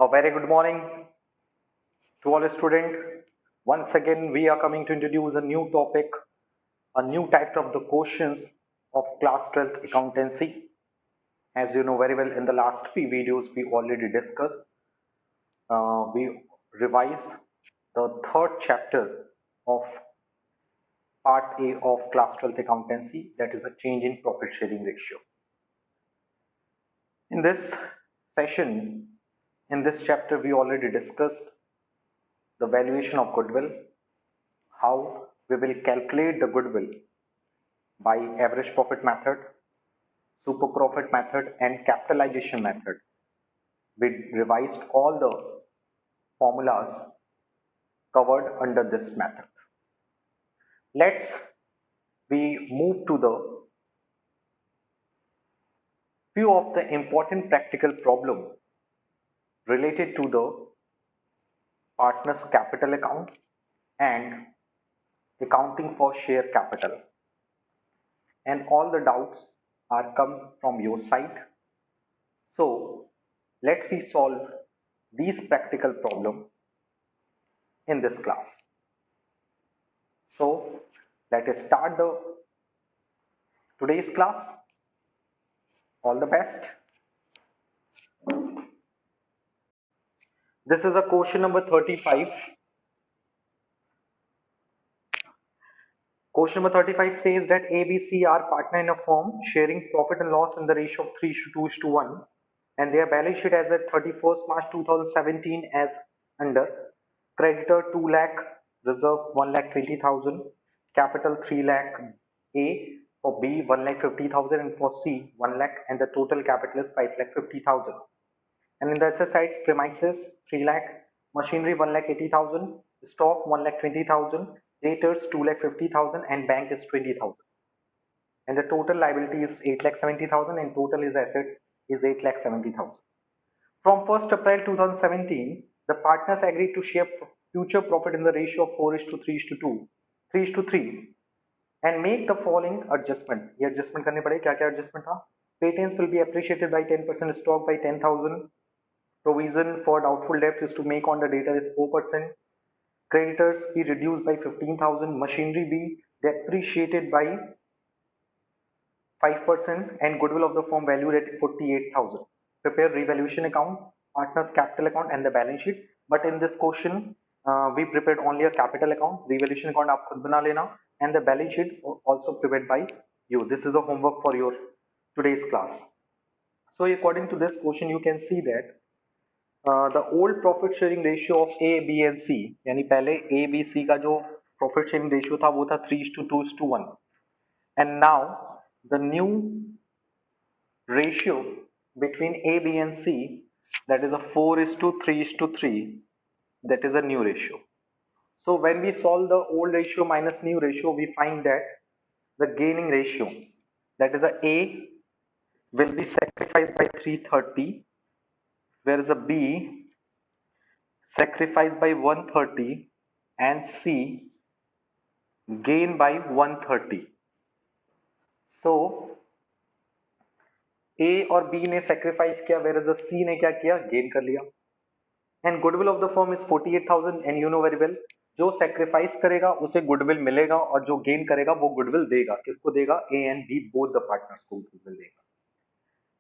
A very good morning to all students. Once again, we are coming to introduce a new topic, a new type of the questions of class 12th accountancy. As you know very well, in the last few videos, we already discussed, we revised the third chapter of part A of class 12th accountancy, that is a change in profit sharing ratio. In this session, in this chapter, we already discussed the valuation of goodwill, how we will calculate the goodwill by average profit method, super profit method, and capitalization method. We revised all the formulas covered under this method. Let's we move to the few of the important practical problem related to the partner's capital account and accounting for share capital. And all the doubts are come from your side. So let's we solve these practical problem in this class. So let us start the today's class. All the best. This is a question number 35. Question number 35 says that ABC are partner in a firm sharing profit and loss in the ratio of 3:2:1, and their balance sheet as at 31st March 2017 as under creditor 2 lakh, reserve 1,20,000, capital 3 lakh A, for B 1,50,000, and for C 1 lakh, and the total capital is 5,50,000. And in the asset side, premises 3 lakh, machinery 1,80,000, stock 1,20,000, debtors 2,50,000, and bank is 20,000. And the total liability is 8,70,000, and total is assets is 8,70,000. From 1st April 2017, the partners agreed to share future profit in the ratio of 4:3:2, 3:3, and make the following adjustment. ये adjustment करने पड़े. क्या क्या adjustment था? Patents will be appreciated by 10%, stock by 10,000. Provision for doubtful debts is to make on the data is 4%. Creditors be reduced by 15,000. Machinery be depreciated by 5%, and goodwill of the firm valued at 48,000. Prepare revaluation account, partners capital account, and the balance sheet. But in this question, we prepared only a capital account. Revaluation account आप खुद बना लेना, and the balance sheet also prepared by you. This is a homework for your today's class. So according to this question, you can see that the old profit sharing ratio of A, B and C, यानी पहले A, B, C का जो profit sharing ratio था वो था 3:2:1, and now the new ratio between A, B and C, that is a 4:3:3, that is a new ratio. So when we solve the old ratio minus new ratio, we find that the gaining ratio, that is a will be sacrificed by 330, whereas a B sacrificed by 130, and C gain by 130. So A और B ने sacrifice किया, whereas the C ने क्या किया, gain कर लिया. And goodwill of the firm is 48,000, and you know very well, जो sacrifice करेगा उसे goodwill मिलेगा, और जो gain करेगा वो goodwill देगा. किसको देगा? A and B both the partners को goodwill देगा.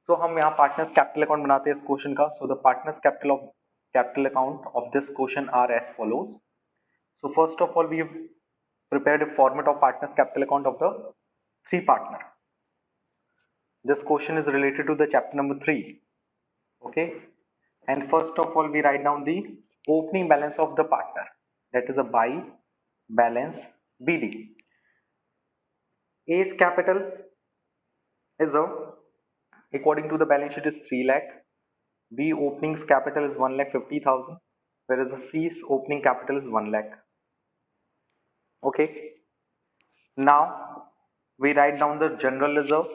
So हम यहाँ partners capital account बनाते हैं इस question का. So the partners capital account of this question are as follows. So first of all, we have prepared a format of partners capital account of the three partner. This question is related to the chapter number 3. Okay, and first of all, we write down the opening balance of the partner, that is a buy balance BD. A's capital is according to the balance sheet is 3 lakh. B opening's capital is 1,50,000, whereas the C's opening capital is 1 lakh. Okay, now we write down the general reserve.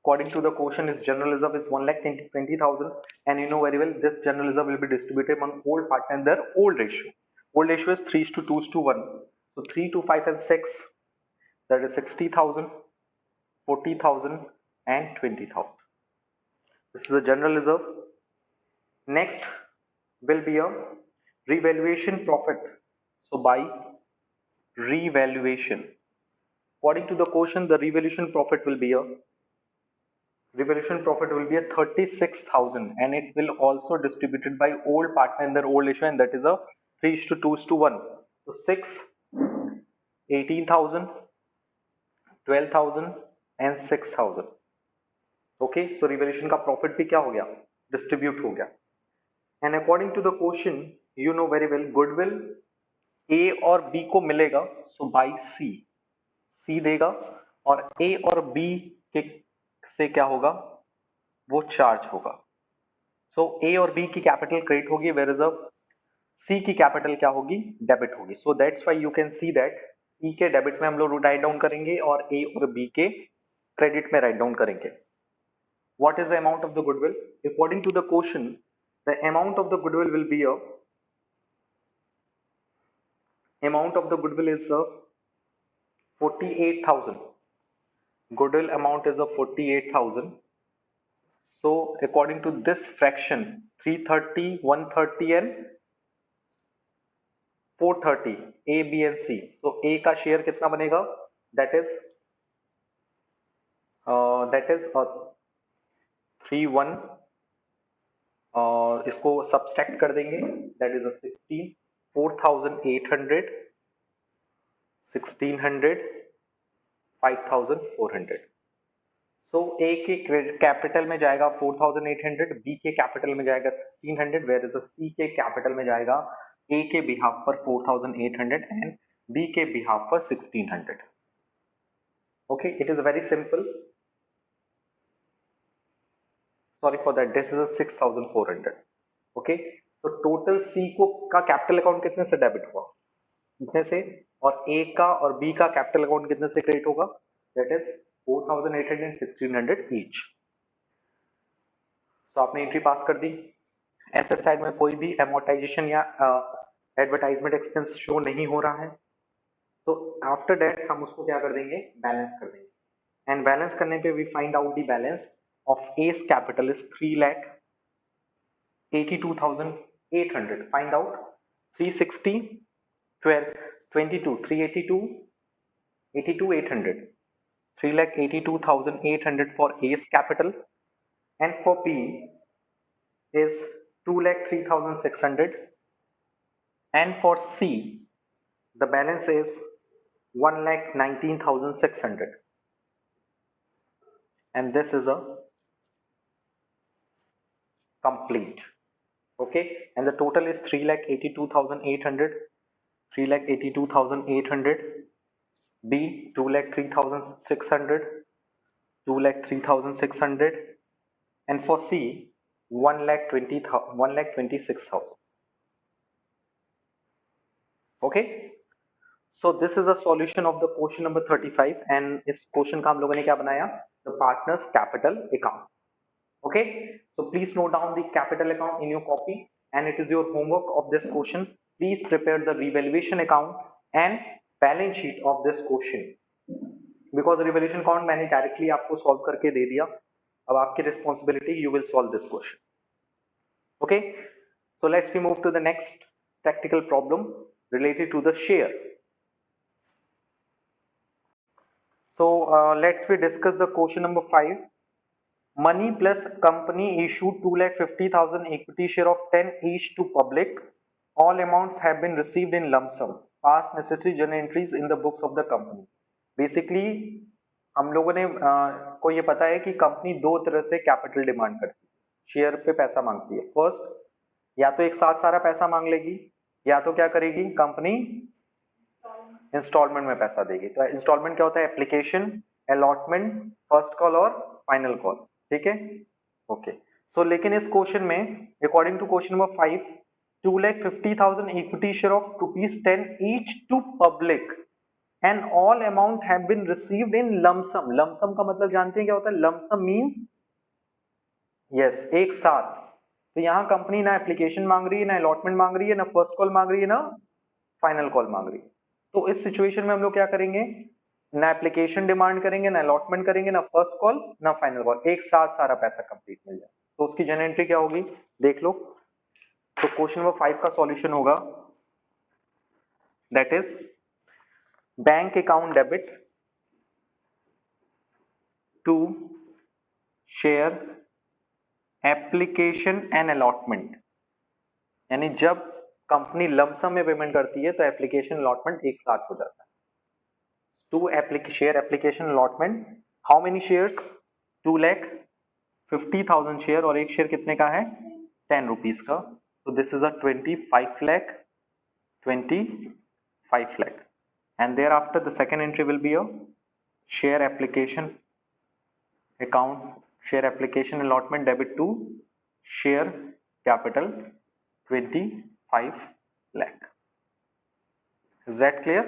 According to the question, is general reserve is 1,20,000, and you know very well this general reserve will be distributed among old partner and their old ratio. Old ratio is 3:2:1. So 3, 2, 5 and 6, that is 60,000, 40,000 and 20,000. This is the general reserve. Next will be a revaluation profit. So by revaluation, according to the question, the revaluation profit will be a 36,000, and it will also distributed by old partner in their old issue, and that is a 3:2:1. So 6, 18,000, 12,000 and 6,000. Okay, so revaluation का profit भी क्या हो गया, distribute हो गया. And according to the question, you know very well, goodwill A और B को मिलेगा, सो बाई सी, सी देगा और ए और बी के से क्या होगा, वो चार्ज होगा. सो ए और बी की कैपिटल क्रेडिट होगी, वेयर इज अ सी की कैपिटल क्या होगी, डेबिट होगी. So that's why you can see that C के डेबिट में हम लोग राइट डाउन करेंगे और ए और बी के क्रेडिट में राइट डाउन करेंगे. What is the amount of the goodwill? According to the question, the amount of the goodwill will be a amount of the goodwill is 48,000. Goodwill amount is 48,000. So according to this fraction, 330, 130 and 430, A, B and C. So A का share कितना बनेगा? That is 3,1. इसको subtract कर देंगे, that is 16, 4,800, 1,600, 5,400. सो ए के capital में जाएगा 4,800, B के कैपिटल में जाएगा 1,600, वेयर इज सी के कैपिटल में जाएगा ए के बिहाफ पर 4,800 एंड बी के बिहाफ पर 1,600. Okay, it is very simple. Sorry for that, this is a 6,400. Okay, so total C को का कैपिटल अकाउंट कितने से डेबिट हुआ, कितने से, और A का और B का कैपिटल अकाउंट कितने से क्रेडिट होगा, that is 4,800 and 1,600 each. तो आपने एंट्री पास कर दी. एसेट साइड में कोई भी एमोर्टाइजेशन या एडवर्टाइजमेंट एक्सपेंस शो नहीं हो रहा है. तो आफ्टर दैट हम उसको क्या कर देंगे, बैलेंस कर देंगे. एंड बैलेंस करने पे we find out the balance of A's capital is 3,82,800. Find out 360, 12, 22, 382, 82,800. 3,82,800 for A's capital, and for B is 2,03,600, and for C the balance is 1,19,600, and this is a complete. Okay, and the total is 3,82,800, 3,82,800, B 2,03,600, 2,03,600, and for C 1,26,000. Okay, so this is a solution of the question number 35, and इस question का हम लोगों ने क्या बनाया, the partners capital account. Okay, so please note down the capital account in your copy, and it is your homework of this question. Please prepare the revaluation account and balance sheet of this question, because revaluation account मैंने directly आपको solve करके दे दिया. अब आपकी responsibility, you will solve this question. Okay, so let's we move to the next practical problem related to the share. So let's we discuss the question number 5. Money plus company issued 2,50,000 equity share of 10 each to public. All amounts have been received in lump sum. Past necessary journal entries in the books of the company. Basically, हम लोगों ने को ये पता है कि company दो तरह से कैपिटल डिमांड करती है, शेयर पे पैसा मांगती है. फर्स्ट, या तो एक साथ सारा पैसा मांग लेगी, या तो क्या करेगी कंपनी, इंस्टॉलमेंट में पैसा देगी. तो इंस्टॉलमेंट क्या होता है, एप्लीकेशन, अलॉटमेंट, फर्स्ट कॉल और फाइनल कॉल. ठीक है, ओके. सो लेकिन इस क्वेश्चन में according to question number 5, 2,50,000 equity share of ₹10 each to public and all amount have been received in lump sum. lump sum का मतलब जानते हैं क्या होता है, lump sum means yes, एक साथ. तो यहाँ कंपनी ना एप्लीकेशन मांग रही है, ना अलॉटमेंट मांग रही है, ना फर्स्ट कॉल मांग रही है, ना फाइनल कॉल मांग रही है. तो इस सिचुएशन में हम लोग क्या करेंगे, ना एप्लीकेशन डिमांड करेंगे, ना अलॉटमेंट करेंगे, ना फर्स्ट कॉल, ना फाइनल कॉल, एक साथ सारा पैसा कंप्लीट मिल जाए. तो उसकी जनरल एंट्री क्या होगी, देख लो. तो क्वेश्चन नंबर 5 का सॉल्यूशन होगा that is bank account debit to share application and allotment, यानी जब कंपनी लमसम में पेमेंट करती है तो एप्लीकेशन अलॉटमेंट एक साथ हो जाता है। To share application allotment, how many shares? 2,50,000 share, और एक शेयर कितने का है? 10 रुपीज का। So this is a 25 lakh, 25 lakh, and thereafter the second entry will be a share application account, share application allotment debit to share capital 25 lakh. Is that clear?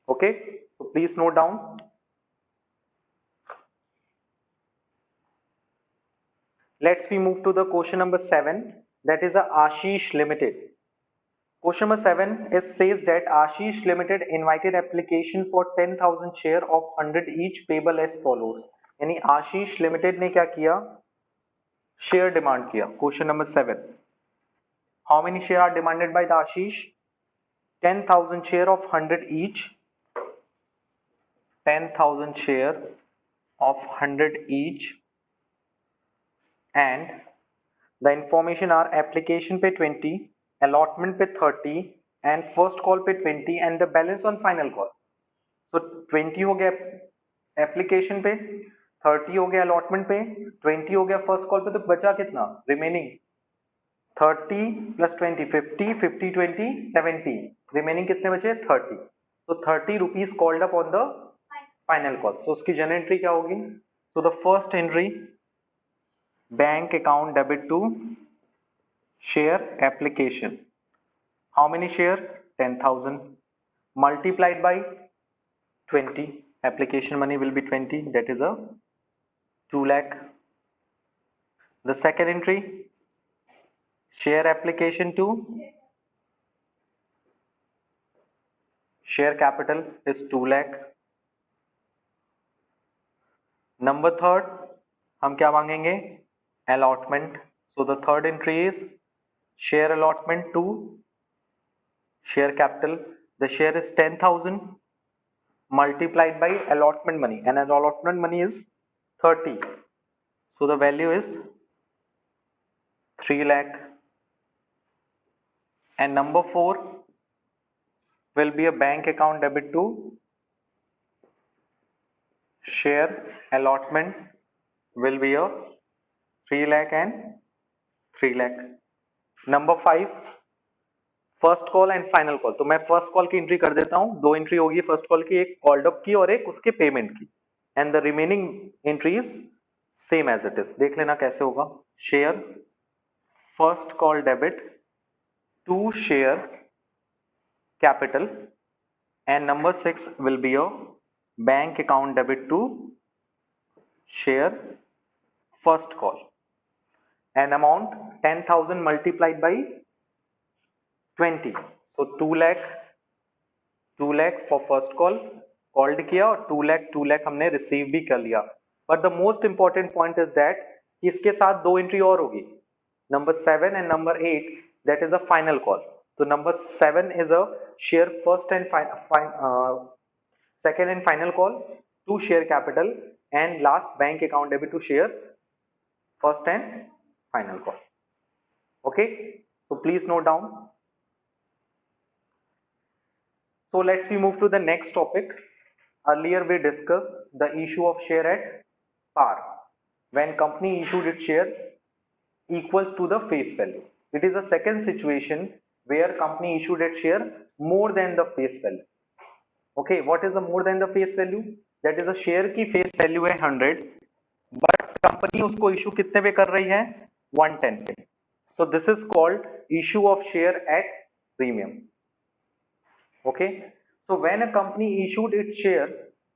Okay, so please note down. Let's we move to the question number 7, that is a Ashish Limited. Question number 7 says that Ashish Limited invited application for 10,000 share of 100 each payable as follows. यानी Ashish Limited ने क्या किया? Share demand किया. Question number 7. How many share are demanded by the Ashish? 10,000 share of 100 each. 10,000 share of 100 each, and the information are application पे 20, allotment पे 30 and first call पे 20 and the balance on final call. So 20 हो गया application पे, 30 हो गया allotment पे, 20 हो गया फर्स्ट कॉल पे, तो बचा कितना रिमेनिंग? 30 प्लस 20 50, 50 20 70, रिमेनिंग कितने बचे? 30. तो 30 rupees called up on the final call. So उसकी जनरल एंट्री क्या होगी? So the first entry, bank account debit to share application. How many share? 10,000 multiplied by 20. Application money will be 20, that is a 2 lakh. The second entry, share application to share capital is 2 lakh. Number third, हम क्या मांगेंगे? Allotment. So the third entry is share allotment to share capital. The share is 10,000 multiplied by allotment money, and allotment money is 30. So the value is 3 lakh. And number 4 will be a bank account debit to share allotment will be a 3 lakh and 3 lakh. Number 5, first call and final call. तो मैं first call की entry कर देता हूं. दो entry होगी first call की, एक कॉल्ड अप की और एक उसके पेमेंट की, and the remaining entries same as it is. देख लेना कैसे होगा. Share first call debit to share capital, and number 6 will be your bank account debit to share first call, and amount 10,000 multiplied by 20, so 2 lakh for first call called किया, और 2 lakh हमने receive भी कर लिया. But the most important point is that इसके साथ दो entry और होगी, number 7 and number 8, that is a final call. तो number 7 is a share first and second and final call to share capital, and last bank account debit to share first and final call. Okay, so please note down. So let's we move to the next topic. Earlier we discussed the issue of share at par, when company issued its share equals to the face value. It is a second situation where company issued its share more than the face value. Okay, what is the more than the face value? That is a share की face value है 100, but company उसको issue कितने पे कर रही है? 110 पे. So this is called issue of share at premium. Okay, so when a company issued its share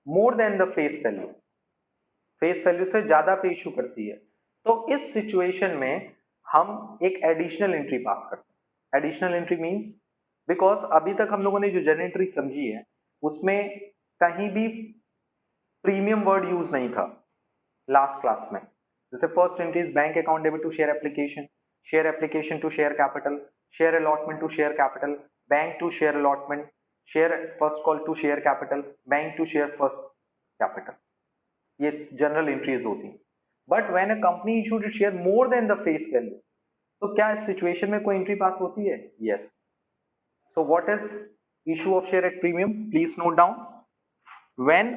more than the face value, face value से ज्यादा पे इशू करती है, तो इस सिचुएशन में हम एक एडिशनल एंट्री पास करते हैं. एडिशनल एंट्री मींस, बिकॉज अभी तक हम लोगों ने जो जनरल एंट्री समझी है उसमें कहीं भी प्रीमियम वर्ड यूज नहीं था लास्ट क्लास में. जैसे first entry is bank account debit to share application, share application to share capital, share allotment to share capital, bank to share allotment, share first call to share capital, bank to share first capital. ये general entries होती हैं. But when a company issued it share more than the face value, तो क्या इस situation में कोई entry पास होती है? Yes. So what is issue of share at premium? Please note down. When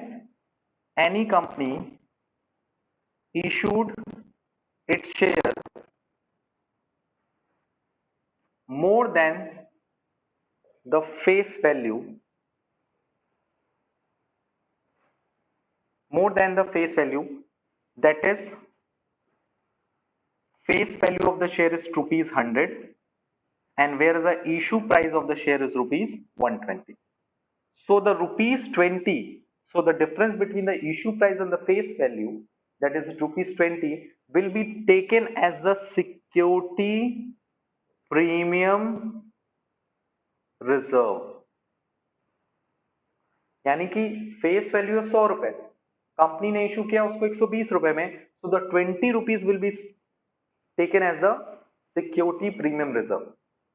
any company issued its share more than the face value, that is, face value of the share is rupees 100 and whereas the issue price of the share is rupees 120. So the rupees 20, so the difference between the issue price and the face value, that is rupees 20, will be taken as the security premium reserve. यानी कि face value है 100 रुपए, company ने issue किया उसको 120 रुपए में, so the 20 rupees will be taken as the security premium reserve.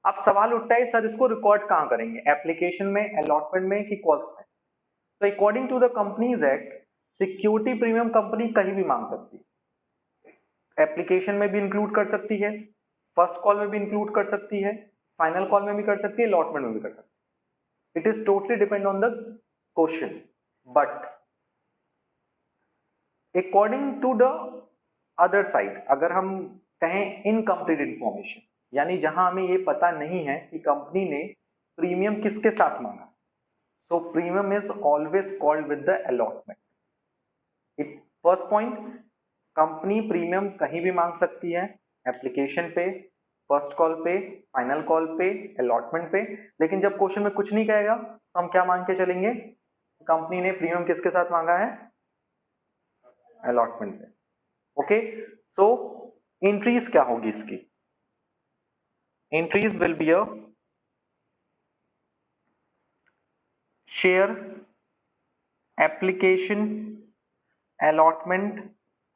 अब सवाल उठता है सर इसको रिकॉर्ड कहां करेंगे, एप्लीकेशन में, अलॉटमेंट में कि कॉल्स में? तो according to the companies act, security premium company कहीं भी मांग सकती है. एप्लीकेशन में भी इंक्लूड कर सकती है, फर्स्ट कॉल में भी इंक्लूड कर सकती है, फाइनल कॉल में भी कर सकती है, अलॉटमेंट में भी कर सकती है. It is totally depend on the question. But according to the other side, अगर हम कहें इनकम्प्लीट इंफॉर्मेशन, यानी जहां हमें ये पता नहीं है कि कंपनी ने प्रीमियम किसके साथ मांगा, सो premium is always called with the allotment. First point, company premium कहीं भी मांग सकती है, एप्लीकेशन पे, फर्स्ट कॉल पे, फाइनल कॉल पे, अलॉटमेंट पे. लेकिन जब क्वेश्चन में कुछ नहीं कहेगा तो हम क्या मान के चलेंगे, कंपनी ने प्रीमियम किसके साथ मांगा है, अलॉटमेंट पे. ओके, सो एंट्रीज क्या होगी इसकी? Entries will be a share, application, allotment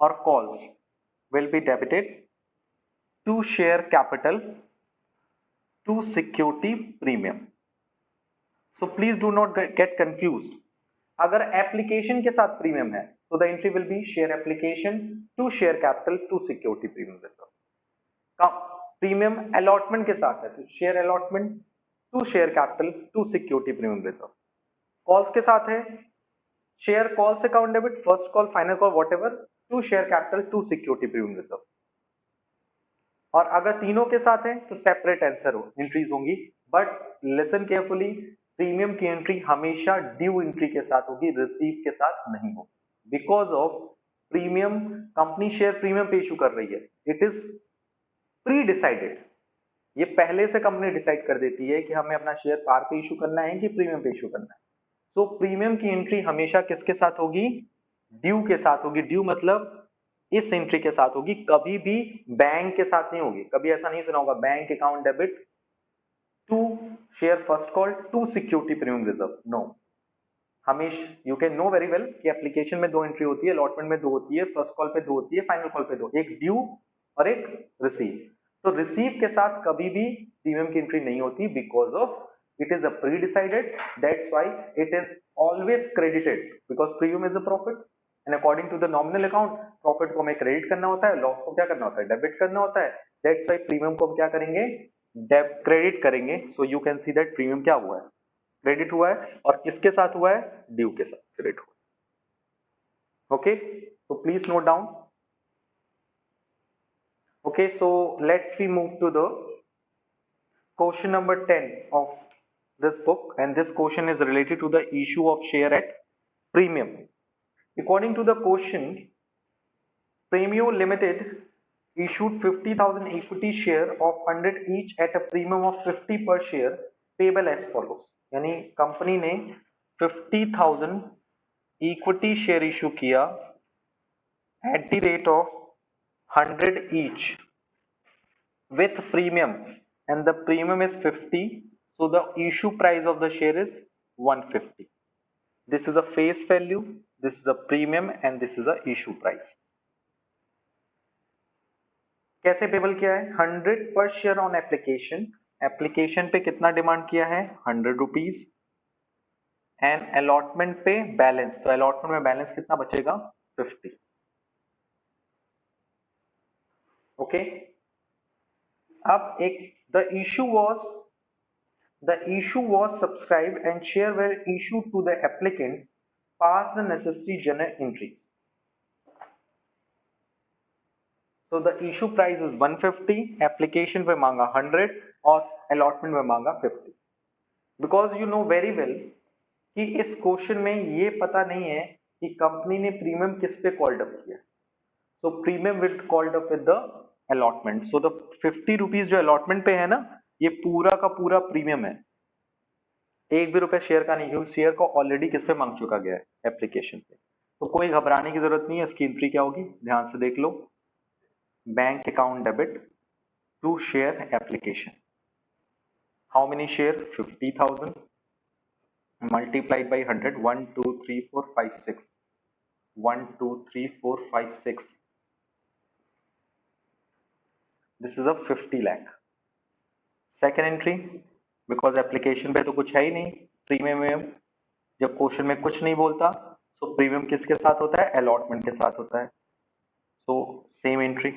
or calls will be debited to share capital to security premium. So please do not get confused. अगर एप्लीकेशन के साथ प्रीमियम है तो the entry will be share application to share capital to security premium reserve. Premium allotment के साथ है तो share allotment to share capital to security premium reserve. Calls के साथ है share calls account debit, first call, final call, whatever, to share capital to security premium reserve. और अगर तीनों के साथ है तो सेपरेट आंसर हो एंट्रीज होंगी. बट लिसन केयरफुली, प्रीमियम की एंट्री हमेशा ड्यू एंट्री के साथ होगी, रिसीव के साथ नहीं होगी. Because of premium, company share premium पे इशू कर रही है, इट इज प्री डिसाइडेड. ये पहले से कंपनी डिसाइड कर देती है कि हमें अपना शेयर पार पे इशू करना है कि प्रीमियम पे इशू करना है. सो प्रीमियम की एंट्री हमेशा किसके साथ होगी, ड्यू के साथ होगी. ड्यू मतलब इस एंट्री के साथ होगी, कभी भी बैंक के साथ नहीं होगी. कभी ऐसा नहीं सुना होगा bank account debit to share first call to security premium reserve. No, हमेशा you can know very well कि एप्लीकेशन में दो एंट्री होती है, अलॉटमेंट में दो होती है, फर्स्ट कॉल पे दो होती है, फाइनल कॉल पे दो, एक ड्यू और एक रिसीव. तो रिसीव के साथ कभी भी प्रीमियम की एंट्री नहीं होती because of it is a pre-decided. That's why it is always credited because premium is a profit and according to the nominal account, profit को हमें क्रेडिट करना होता है, लॉस को क्या करना होता है, डेबिट करना होता है. That's why प्रीमियम को हम क्या करेंगे, क्रेडिट करेंगे. So you can see that premium क्या हुआ है, क्रेडिट हुआ है. और किसके साथ हुआ है, ड्यू के साथ क्रेडिट हुआ है. Okay, so please note down. Okay, so let's we move to the question number 10 of this book, and this question is related to the issue of share at premium. According to the question, Premio Limited issued 50,000 equity share of 100 each at a premium of 50 per share payable as follows. यानी company ने 50,000 equity share issue किया at the rate of 100 each with premium, and the premium is 50. So the issue price of the share is 150. This is a face value, this is a premium, and this is a issue price. कैसे payable किया है? 100 पर share on application, application पे कितना demand किया है? 100 rupees. And allotment पे balance, तो अलॉटमेंट में बैलेंस कितना बचेगा? 50। ओके। अब एक the issue was subscribed and share were issued to the applicants past the necessary journal entries. So the issue price is 150, application पे मांगा 100 और allotment में मांगा 50. Because you know very well कि इस क्वेश्चन में ये पता नहीं है कि कंपनी ने प्रीमियम किस पे कॉल्ड अप किया. So premium will called up with the allotment. So the 50 rupees जो allotment पे है ना, ये पूरा का पूरा प्रीमियम है, एक भी रुपए शेयर का नहीं, क्योंकि शेयर को ऑलरेडी किस पे मांग चुका गया है? एप्लीकेशन पे. तो कोई घबराने की जरूरत नहीं है. इसकी एंट्री क्या होगी? ध्यान से देख लो. Bank account debit to share application. How many share? 50,000 multiplied by 100. 1 2 3 4 5 6. 1 2 3 4 5 6. This is a 50 lakh. Second entry, because application पे तो कुछ है ही नहीं, प्रीमियम. जब क्वेश्चन में कुछ नहीं बोलता, सो प्रीमियम किसके साथ होता है? अलॉटमेंट के साथ होता है. So same entry.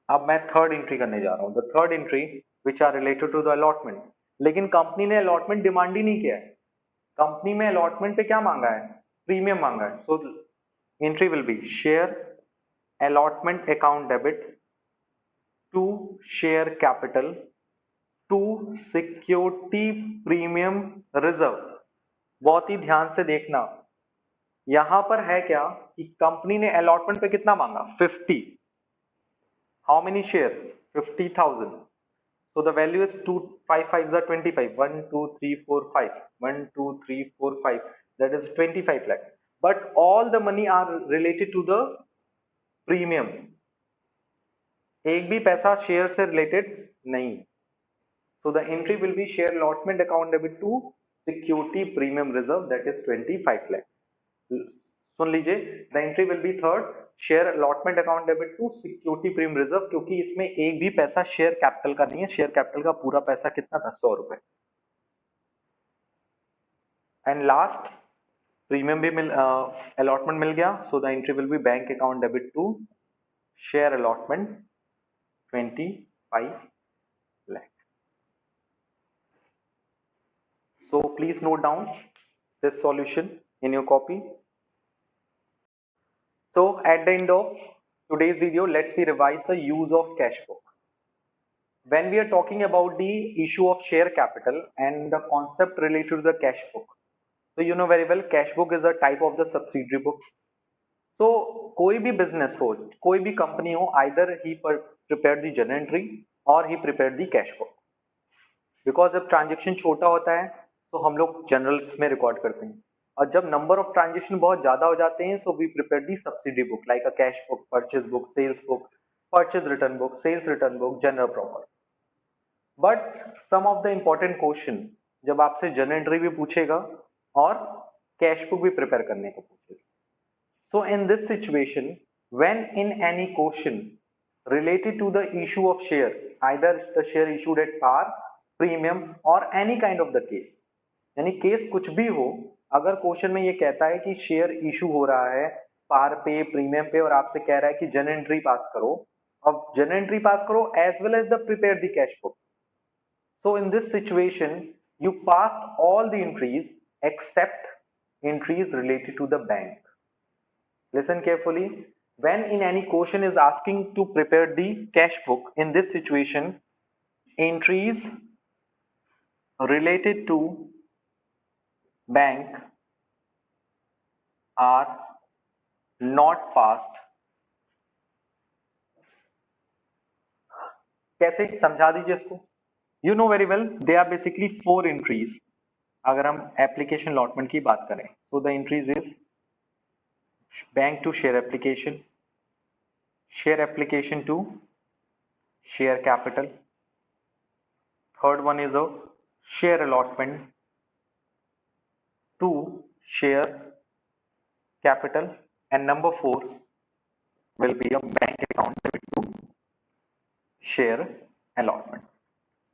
अब मैं थर्ड एंट्री करने जा रहा हूं. The third entry which are related to the allotment. लेकिन कंपनी ने अलॉटमेंट डिमांड ही नहीं किया है. कंपनी में अलॉटमेंट पे क्या मांगा है? प्रीमियम मांगा है. So entry will be share allotment account debit to share capital to security premium reserve. बहुत ही ध्यान से देखना, यहां पर है क्या कि कंपनी ने अलॉटमेंट पे कितना मांगा? 50. How many share? 50,000. so the value is 2 5 5s are 25. 1 2 3 4 5. 1 2 3 4 5, that is 25 lakhs. But all the money are related to the premium. एक भी पैसा शेयर से रिलेटेड नहीं. So the entry will be share allotment account debit to security premium reserve, that is 25 lakh. सुन लीजिए, the entry will be third, share allotment account debit to security premium reserve, क्योंकि इसमें एक भी पैसा share capital का नहीं है. Share capital का पूरा पैसा कितना था? 100 रुपए. एंड लास्ट, प्रीमियम भी अलॉटमेंट मिल गया. So the entry will be bank account debit to share allotment 25 lakh. So please note down this solution in your copy. So at the end of today's video, let's revise the use of cash book. When we are talking about the issue of share capital and the concept related to the cash book, so you know very well cash book is a type of the subsidiary book. So कोई भी business हो, कोई भी company हो, either he prepared the journal entry or he prepared the cash book. Because जब transaction छोटा होता है तो हम लोग जनरल्स में रिकॉर्ड करते हैं, और जब नंबर ऑफ ट्रांजेक्शन बहुत ज्यादा हो जाते हैं, so we prepare the subsidiary book like a cash book, purchase book, sales book, purchase return book, sales return book, journal proper. But some of the important question जब आपसे general entry भी पूछेगा और कैश बुक भी prepare करने को पूछेगा. So in this situation, when in any question related to the issue of share, either the share issued at par, premium और any kind of the case, यानी case कुछ भी हो, अगर क्वेश्चन में ये कहता है कि शेयर इशू हो रहा है पार पे, प्रीमियम पे, और आपसे कह रहा है कि जनरल एंट्री पास करो, अब जनरल एंट्री पास करो as well as the prepare the cash book. So in this situation you pass all the entries except entries related to the bank. Listen carefully. When in any question is asking to prepare the cash book, in this situation, entries related to bank are not passed. कैसे समझा दीजिए इसको. You know very well they are basically 4 entries. अगर हम application allotment की बात करें, so the entries is bank to share application to share capital. Third one is a share allotment to share capital, and number 4 will be a bank account debit to share allotment.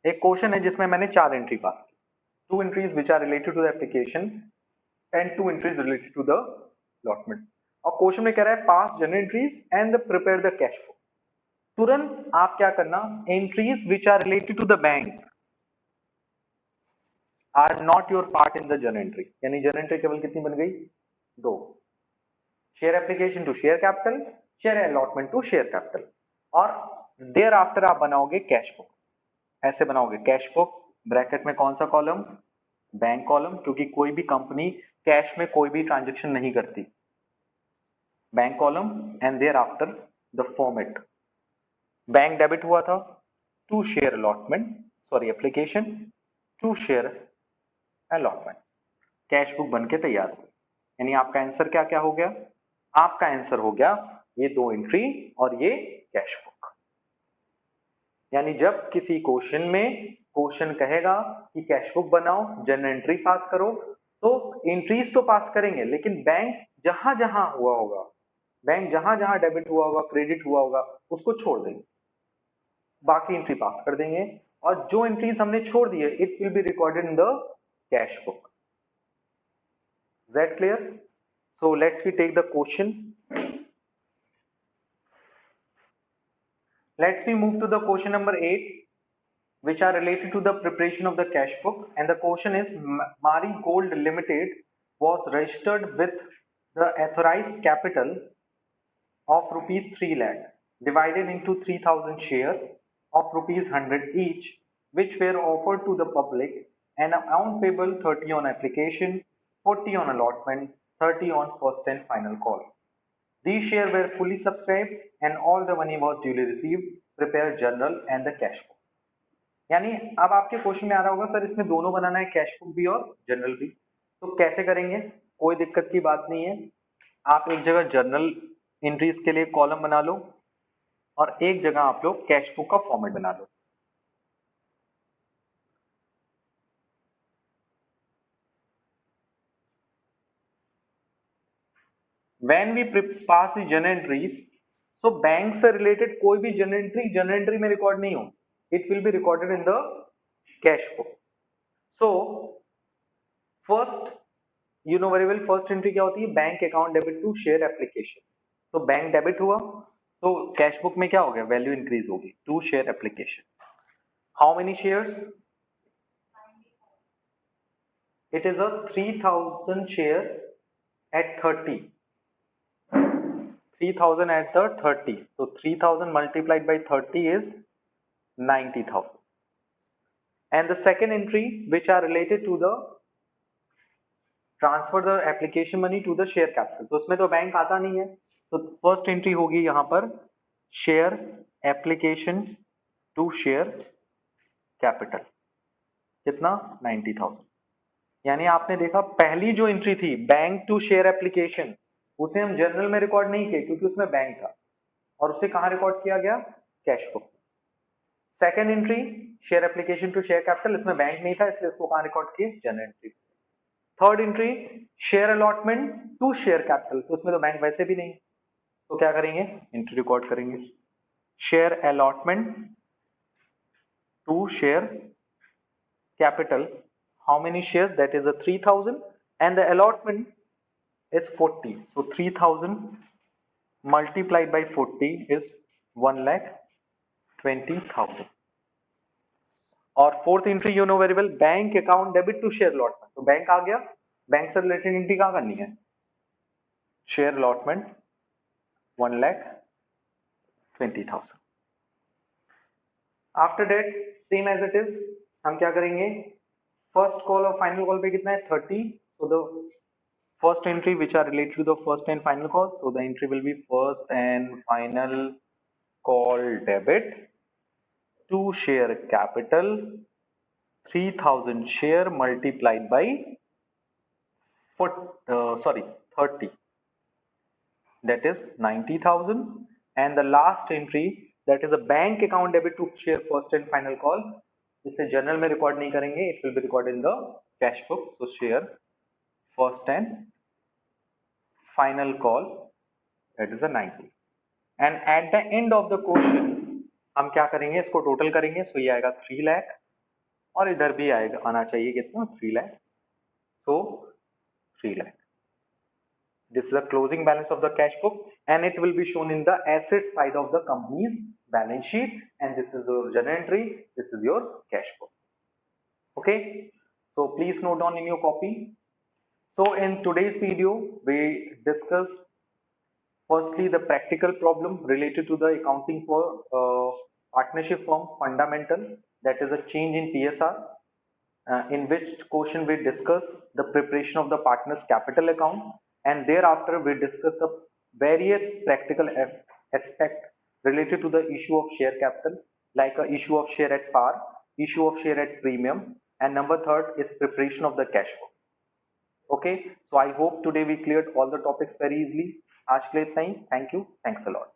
एक question है जिसमें मैंने 4 entry पास की, 2 entries which are related to the application and 2 entries related to the allotment. और question में कह रहा है pass general entries and prepare the cash flow. तुरंत आप क्या करना, entries which are related to the bank are not your part in the journal entry. यानी जर्नल एंट्री केवल कितनी बन गई, 2. Share application to share capital, share allotment to share capital. और देयर आफ्टर आप बनाओगे कैश बुक. ऐसे बनाओगे कैश बुक, ब्रैकेट में कौन सा कॉलम, बैंक कॉलम, क्योंकि कोई भी कंपनी कैश में कोई भी ट्रांजेक्शन नहीं करती. Bank column and there after the format. Bank debit हुआ था to share allotment, sorry application to share allotment. Cash book बनके तैयार हो. यानी आपका आंसर क्या क्या हो गया, आपका आंसर हो गया ये 2 एंट्री और ये कैश बुक. यानी जब किसी क्वेश्चन में क्वेश्चन कहेगा कि कैश बुक बनाओ, जनरल एंट्री पास करो, तो एंट्रीज तो पास करेंगे, लेकिन बैंक जहां जहां हुआ होगा, बैंक जहां जहां डेबिट हुआ होगा, क्रेडिट हुआ होगा, उसको छोड़ देंगे, बाकी एंट्री पास कर देंगे. और जो एंट्रीज हमने छोड़ दी है, it will be recorded in the cash book. Is that clear? So let's we take the question. Let's we move to the question number 8, which are related to the preparation of the cash book. And the question is, Mari Gold Limited was registered with the authorized capital of rupees 3 lakh divided into 3000 share of rupees 100 each, which were offered to the public, and amount payable 30 on application, 40 on allotment, 30 on first and final call. These shares were fully subscribed and all the money was duly received. Prepare journal and the cash book. यानी अब आपके question में आ रहा होगा sir इसमें दोनों बनाना है, cash book भी और जर्नल भी, तो कैसे करेंगे. कोई दिक्कत की बात नहीं है. आप एक जगह जर्नल एंट्रीज के लिए कॉलम बना लो और एक जगह आप लोग कैश बुक का फॉर्मेट बना लो. When we pass the journal entries, so bank से रिलेटेड कोई भी जर्नल एंट्री में रिकॉर्ड नहीं हो, it will be recorded in the cash book. So first, you know very well, first entry क्या होती है, bank account debit to share application. तो बैंक डेबिट हुआ, तो कैश बुक में क्या हो गया, वैल्यू इंक्रीज होगी to share application. How many shares, it is a 3000 share at 30. 3000 at the 30, so 3000 multiplied by 30 is 90,000. And the second entry which are related to the transfer the application money to the share capital, तो उसमें तो bank आता नहीं है, तो first entry होगी यहां पर share application to share capital, कितना 90,000. यानी आपने देखा पहली जो एंट्री थी बैंक टू शेयर एप्लीकेशन, उसे हम जर्नल में रिकॉर्ड नहीं किए क्योंकि उसमें बैंक था, और उसे कहां रिकॉर्ड किया गया, cash book. Second entry share application to share capital, इसमें बैंक नहीं था इसलिए इसको कहां रिकॉर्ड किए, journal entry. Third entry share allotment to share capital, तो उसमें तो बैंक वैसे भी नहीं, तो क्या करेंगे, एंट्री रिकॉर्ड करेंगे. Share allotment to share capital, how many shares, that is a 3000, and the allotment is 40, so 3000 multiplied by 40 is 1,20,000. और fourth entry you know very well, bank account debit to share allotment, तो bank आ गया, bank से related entry कहां करनी है, share allotment 1,20,000. After date same as it is, हम क्या करेंगे, फर्स्ट कॉल और फाइनल कॉल पे कितना है 30, so the first entry which are related to the first and final call, so the entry will be first and final call debit to share capital 3000 share multiplied by 30, that is 90,000, and the last entry that is a bank account debit to share first and final call, इसे journal में record नहीं करेंगे, it will be recorded in the cash book. So share first and final call, that is a 90, and at the end of the question हम क्या करेंगे, इसको total करेंगे। सो ये आएगा 3 लाख और इधर भी आएगा, आना चाहिए कितना, 3 लाख। सो 3 lakh. This is the closing balance of the cash book and it will be shown in the asset side of the company's balance sheet, and this is your journal entry, this is your cash book. Okay, so please note down in your copy. So in today's video we discussed firstly the practical problem related to the accounting for partnership firm fundamental, that is a change in TSR, in which question we discuss the preparation of the partner's capital account, and thereafter we discuss the various practical aspect related to the issue of share capital, like a issue of share at par, issue of share at premium, and number third is preparation of the cash flow. Okay, so I hope today we cleared all the topics very easily. आज के लिए इतना ही. Thank you. Thanks a lot.